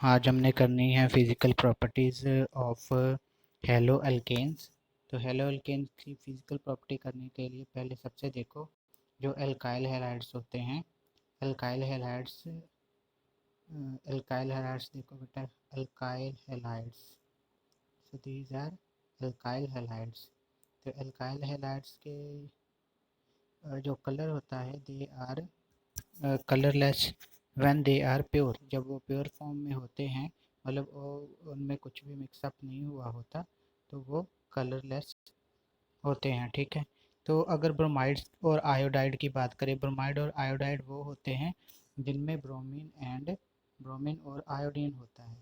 आज हमने करनी है physical properties of halo alkanes. तो हेलो अल्केन्स की फ़िज़िकल प्रॉपर्टी करने के लिए पहले सबसे देखो जो अल्काइल हैलाइड्स होते हैं। अल्काइल हैलाइड्स देखो बेटा, alkyl halides, so these are alkyl halides. तो अल्काइल हैलाइड्स के जो कलर होता है they are colourless when they are pure. जब वो प्योर फॉर्म में होते हैं, मतलब उनमें कुछ भी मिक्सअप नहीं हुआ होता, तो वो कलरलेस होते हैं। ठीक है। तो अगर ब्रोमाइड्स और आयोडाइड की बात करें, ब्रोमाइड और आयोडाइड वो होते हैं जिनमें ब्रोमीन और आयोडीन होता है।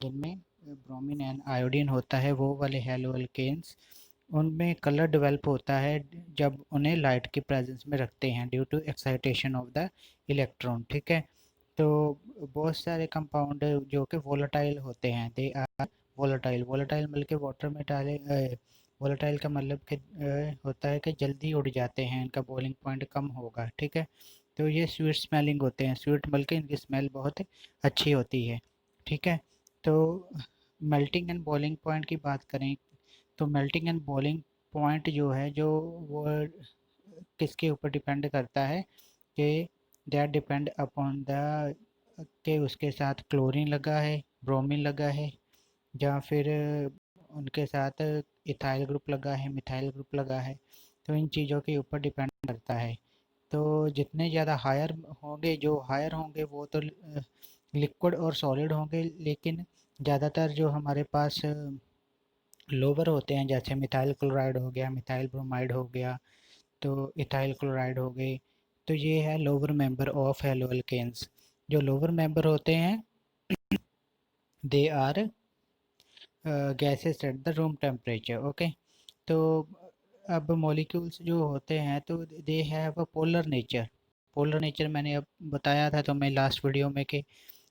जिनमें ब्रोमीन एंड आयोडीन होता है वो वाले हेलो अल्केन्स, उनमें कलर डेवलप होता है जब उन्हें लाइट की प्रेजेंस में रखते हैं due to excitation of the electron. ठीक है। तो बहुत सारे कंपाउंड जो कि वोलेटाइल होते हैं, दे आर वोलेटाइल। वोलेटाइल मतलब कि वाटर में डाले, वोलेटाइल का मतलब कि होता है कि जल्दी उड़ जाते हैं, इनका बॉइलिंग पॉइंट कम होगा। ठीक है। तो ये स्वीट स्मेलिंग होते हैं, स्वीट मतलब कि इनकी स्मेल बहुत अच्छी होती है। ठीक है। तो मेल्टिंग एंड बॉइलिंग पॉइंट की बात करें, तो मेल्टिंग एंड बॉइलिंग पॉइंट जो है, जो वो किसके ऊपर डिपेंड करता है कि दैट डिपेंड अपॉन द के उसके साथ क्लोरीन लगा है, ब्रोमीन लगा है, या फिर उनके साथ इथाइल ग्रुप लगा है, मिथाइल ग्रुप लगा है। तो इन चीज़ों के ऊपर डिपेंड करता है। तो जितने ज़्यादा हायर होंगे, जो हायर होंगे वो तो लिक्विड और सॉलिड होंगे, लेकिन ज़्यादातर जो हमारे पास लोवर होते हैं, जैसे मिथाइल क्लोराइड हो गया, मिथाइल ब्रोमाइड हो गया, तो इथाइल क्लोराइड हो गई, तो ये है lower member of halo alkanes. जो लोअर मेंबर होते हैं they are gases at the room temperature. Okay. तो अब मॉलिक्यूल्स जो होते हैं तो they have a polar nature. Polar nature मैंने अब बताया था तो मैं लास्ट वीडियो में कि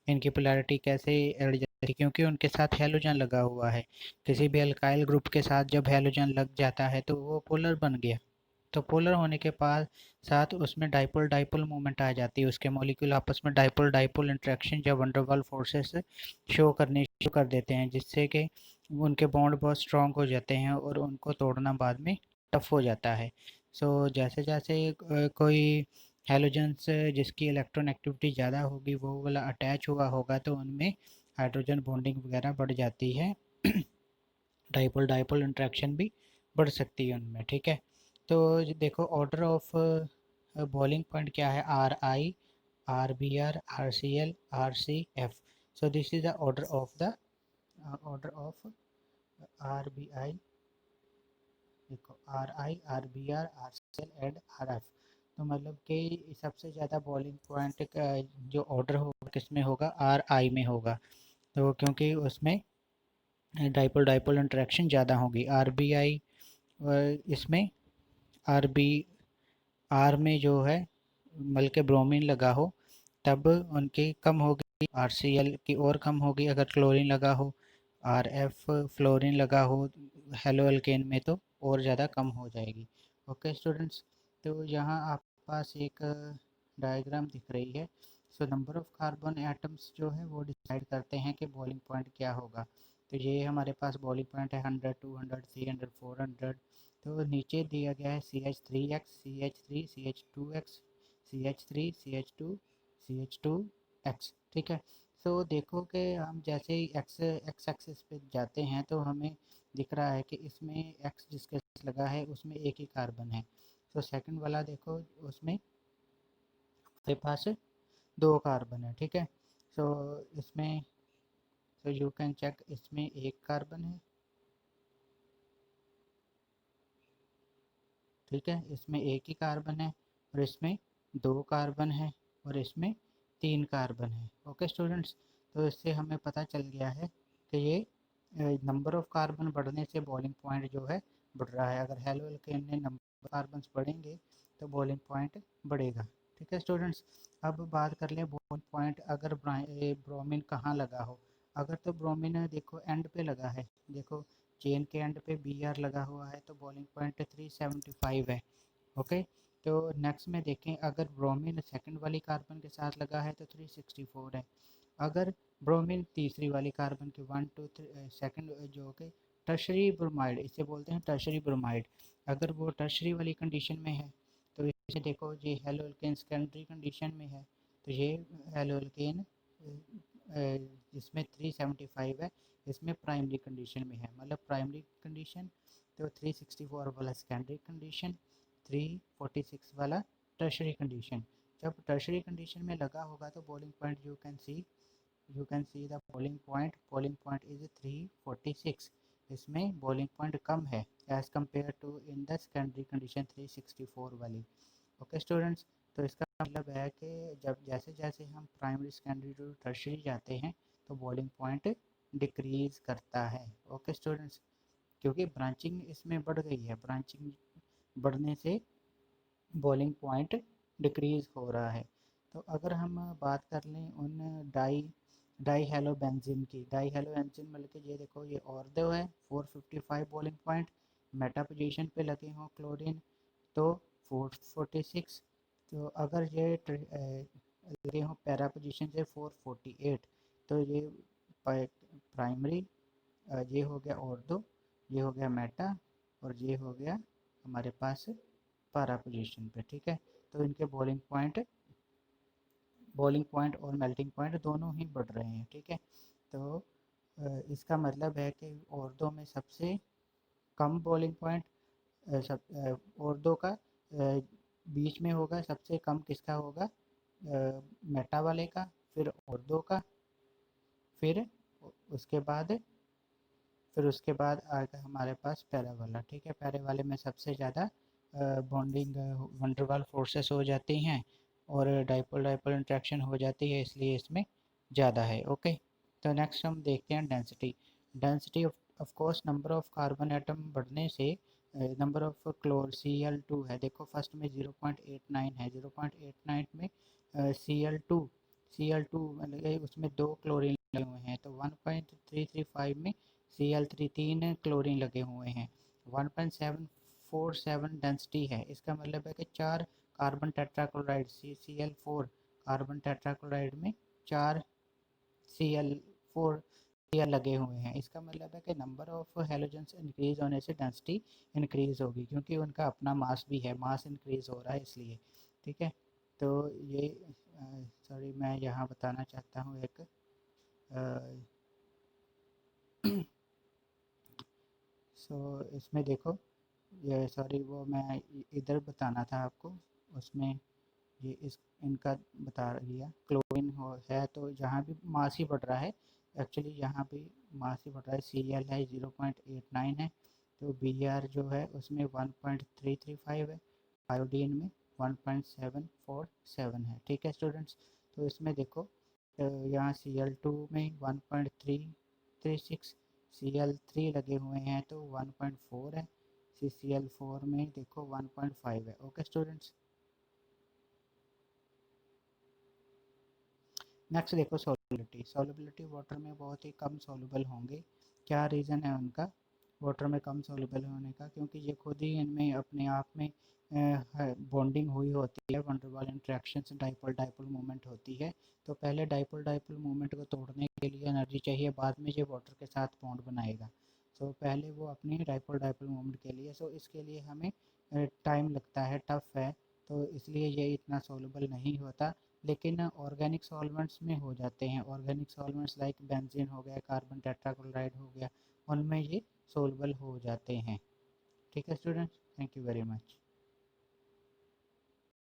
इनकी पोलैरिटी कैसे एडजस्ट है, क्योंकि उनके साथ हैलोजन लगा हुआ है। किसी भी अल्काइल ग्रुप के साथ जब हैलोजन लग जाता है तो वो पोलर बन गया। तो पोलर होने के पास साथ उसमें डाइपोल डाइपोल मूवमेंट आ जाती है, उसके मॉलिक्यूल आपस में डाइपोल डाइपोल इंटरेक्शन जब वंडरवाल फोर्सेस शो करनी शुरू कर देते हैं, जिससे कि उनके बॉन्ड बहुत स्ट्रांग हो जाते हैं और उनको तोड़ना बाद में टफ हो जाता है। सो जैसे जैसे कोई हैलोजन्स जिसकी इलेक्ट्रॉन एक्टिविटी ज़्यादा होगी वो वाला अटैच हुआ होगा, तो उनमें हाइड्रोजन बॉन्डिंग वगैरह बढ़ जाती है। डाइपोल डाइपोल इंटरेक्शन भी बढ़ सकती है उनमें। ठीक है। तो देखो ऑर्डर ऑफ बॉइलिंग पॉइंट क्या है, R I, R B R, R C L, R C F. So this is the order of R B I. देखो R I, R B R, R C L and R F. तो मतलब कि सबसे ज़्यादा boiling point का जो order होगा किस में होगा, आर आई में होगा। तो क्योंकि उसमें डाइपोल डाइपोल इंटरेक्शन ज़्यादा होगी। आर बी आई इसमें आर बी आर में जो है मल के ब्रोमीन लगा हो तब उनकी कम होगी, आर सी एल की और कम होगी अगर क्लोरीन लगा हो, आर एफ फ्लोरीन लगा हो हेलो अल्केन में तो और ज़्यादा कम हो जाएगी। Okay students. तो यहाँ आप पास एक डायग्राम दिख रही है। So number of carbon atoms जो है वो डिसाइड करते हैं कि बॉइलिंग पॉइंट क्या होगा। तो ये हमारे पास बॉइलिंग पॉइंट है 100, 200, 300, 400। तो नीचे दिया गया है CH3X, CH3, CH2X, CH3, CH2, CH2X। ठीक है। तो देखो कि हम जैसे ही एक्स एक्स एक्सिस पे जाते हैं तो हमें दिख रहा है कि इसमें एक्स जिसके साथ लगा है उसमें एक ही कार्बन है। तो सेकंड वाला देखो, उसमें हमारे पास दो कार्बन है। ठीक है। सो इसमें, सो यू कैन चेक, इसमें एक कार्बन है। ठीक है। इसमें एक ही कार्बन है और इसमें दो कार्बन है और इसमें तीन कार्बन है। Okay students. तो इससे हमें पता चल गया है कि ये नंबर ऑफ़ कार्बन बढ़ने से बॉइलिंग पॉइंट जो है बढ़ रहा है। अगर हेलो एल्केन में नंबर कार्बन बढ़ेंगे तो बॉइलिंग पॉइंट बढ़ेगा। ठीक है स्टूडेंट्स। अब बात कर लें बॉइलिंग पॉइंट अगर ब्रोमीन कहाँ लगा हो। अगर तो ब्रोमीन देखो एंड पे लगा है, देखो चेन के एंड पे बी आर लगा हुआ है तो बॉइलिंग पॉइंट 375 है। ओके। तो नेक्स्ट में देखें, अगर ब्रोमीन सेकंड वाली कार्बन के साथ लगा है तो 364 है। अगर ब्रोमीन तीसरी वाली कार्बन की 1 2 सेकंड जो कि टर्शरी ब्रोमाइड, इसे बोलते हैं टर्शरी ब्रोमाइड। अगर वो टर्शरी वाली कंडीशन में है तो इसे देखो, ये हेलो एल्केन सेकेंडरी कंडीशन में है, तो ये हेलो एल्केन जिसमें 375 है, इसमें प्राइमरी कंडीशन में है, मतलब प्राइमरी कंडीशन, तो 364 वाला सेकेंडरी कंडीशन, 346 वाला टर्शरी कंडीशन। जब टर्शरी कंडीशन में लगा होगा तो boiling point you can see the boiling point is 346। इसमें बॉइलिंग पॉइंट कम है as compare to in the secondary condition 364 वाली। ओके स्टूडेंट्स, तो इसका मतलब है कि जब जैसे जैसे हम प्राइमरी सेकेंडरी टू टर्शरी जाते हैं तो बॉइलिंग पॉइंट डिक्रीज करता है। ओके स्टूडेंट्स, क्योंकि ब्रांचिंग इसमें बढ़ गई है, ब्रांचिंग बढ़ने से बॉइलिंग पॉइंट डिक्रीज हो रहा है। तो अगर हम बात कर लें उन डाई हेलो बेंजीन की, डाई हेलो बेंजीन मतलब कि ये देखो, ये ऑर्दो है 455 बॉइलिंग पॉइंट, मेटा पोजीशन पे लगे हों क्लोरीन तो 446, तो अगर ये लगे हों पैरा पोजीशन से 448, तो ये प्राइमरी, ये हो गया ऑर्दो, ये हो गया मेटा, और ये हो गया हमारे पास पारा पोजीशन पे। ठीक है, तो इनके बॉइलिंग पॉइंट और मेल्टिंग पॉइंट दोनों ही बढ़ रहे हैं। ठीक है, तो इसका मतलब है कि ऑर्दो में सबसे कम बॉइलिंग पॉइंट, ऑर्दो का बीच में होगा, सबसे कम किसका होगा, मेटा वाले का, फिर ऑर्दो का, फिर उसके बाद आएगा हमारे पास पैरा वाला। ठीक है, पैरे वाले में सबसे ज़्यादा बॉन्डिंग वंडरवाल फोर्सेस हो जाती हैं और डाइपोल डाइपोल इंट्रैक्शन हो जाती है, इसलिए इसमें ज़्यादा है। ओके, तो नेक्स्ट हम देखते हैं density. Density of course number of carbon atom बढ़ने से नंबर ऑफ Cl2 है, देखो फर्स्ट में 0.89 है, 0.89 में Cl2 मतलब उसमें 2 क्लोरीन लगे हुए हैं, तो 1.335 में Cl3 3 क्लोरीन लगे हुए हैं, 1.747 डेंसिटी है। इसका मतलब है कि 4 carbon tetrachloride Cl4 carbon tetrachloride में 4 Cl4 Cl लगे हुए हैं। इसका मतलब है कि नंबर ऑफ हेलोजेंस इंक्रीज होने से डेंसिटी इंक्रीज होगी, क्योंकि उनका अपना मास भी है, मास इंक्रीज हो रहा है इसलिए। ठीक है, तो ये सॉरी, मैं यहाँ बताना चाहता हूँ एक इसमें देखो, ये सॉरी वो मैं इधर बताना था आपको, उसमें ये इनका बता दिया। क्लोरीन हो है तो जहाँ भी मास ही बढ़ रहा है, एक्चुअली यहाँ भी मास ही बढ़ रहा है। Cl है 0.89 है, तो Br जो है उसमें 1.335 है, आयोडीन में 1.747 है। ठीक है स्टूडेंट्स, तो इसमें देखो यहाँ Cl2 में 1.336, Cl3 लगे हुए हैं तो 1.4 है, Cl4 में देखो 1.5 है। ओके स्टूडेंट्स, नेक्स्ट देखो सॉल्युबिलिटी वाटर में बहुत ही कम सॉल्युबल होंगे। क्या रीज़न है उनका वाटर में कम सॉल्युबल होने का, क्योंकि ये खुद ही इनमें अपने आप में बॉन्डिंग हुई होती है, वंडरवाल इंट्रैक्शन से डाइपोल डाइपोल मूवमेंट होती है। तो पहले डाइपोल डाइपोल मूवमेंट को तोड़ने के लिए एनर्जी चाहिए, बाद में ये वाटर के साथ बॉन्ड बनाएगा। सो पहले वो अपनी डाइपोल डाइपोल मूवमेंट के लिए, सो इसके लिए हमें टाइम लगता है, टफ है, तो इसलिए ये इतना सॉल्युबल नहीं होता। लेकिन ऑर्गेनिक सॉल्वेंट्स में हो जाते हैं, ऑर्गेनिक सॉल्वेंट्स लाइक बेंजीन हो गया, कार्बन टेट्राक्लोराइड हो गया, उनमें ये सोल्युबल हो जाते हैं। ठीक है students, thank you very much.